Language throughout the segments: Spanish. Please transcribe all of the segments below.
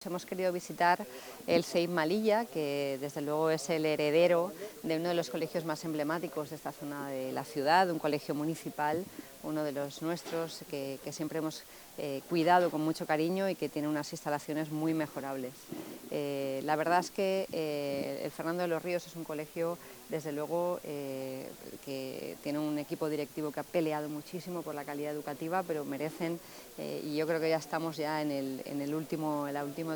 Hemos querido visitar el CEIP Melilla, que desde luego es el heredero de uno de los colegios más emblemáticos de esta zona de la ciudad, un colegio municipal, uno de los nuestros que siempre hemos cuidado con mucho cariño y que tiene unas instalaciones muy mejorables. La verdad es que el Fernando de los Ríos es un colegio, desde luego, que tiene un equipo directivo que ha peleado muchísimo por la calidad educativa, pero merecen, y yo creo que ya estamos ya en el último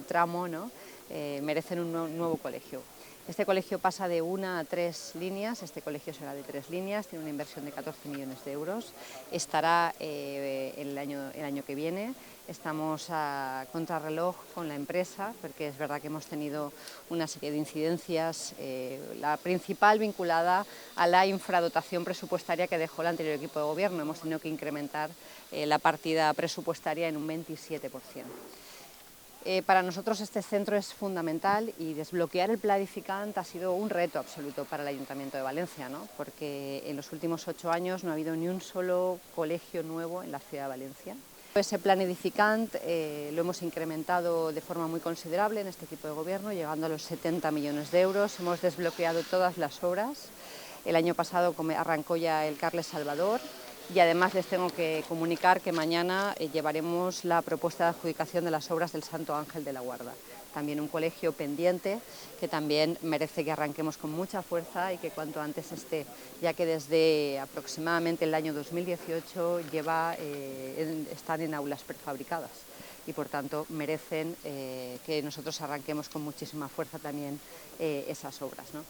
tramo, ¿no? Merecen un nuevo colegio. Este colegio pasa de 1 a 3 líneas, este colegio será de 3 líneas, tiene una inversión de 14 millones de euros, estará el año que viene. Estamos a contrarreloj con la empresa, porque es verdad que hemos tenido una serie de incidencias, la principal vinculada a la infradotación presupuestaria que dejó el anterior equipo de gobierno. Hemos tenido que incrementar la partida presupuestaria en un 27%. Para nosotros este centro es fundamental y desbloquear el Planificant ha sido un reto absoluto para el Ayuntamiento de Valencia, ¿no? Porque en los últimos 8 años no ha habido ni un solo colegio nuevo en la ciudad de Valencia. Ese Planificant lo hemos incrementado de forma muy considerable en este equipo de gobierno, llegando a los 70 millones de euros. Hemos desbloqueado todas las obras. El año pasado arrancó ya el Carles Salvador. Y además les tengo que comunicar que mañana llevaremos la propuesta de adjudicación de las obras del Santo Ángel de la Guarda. También un colegio pendiente que también merece que arranquemos con mucha fuerza y que cuanto antes esté, ya que desde aproximadamente el año 2018 están en aulas prefabricadas y por tanto merecen que nosotros arranquemos con muchísima fuerza también esas obras, ¿no?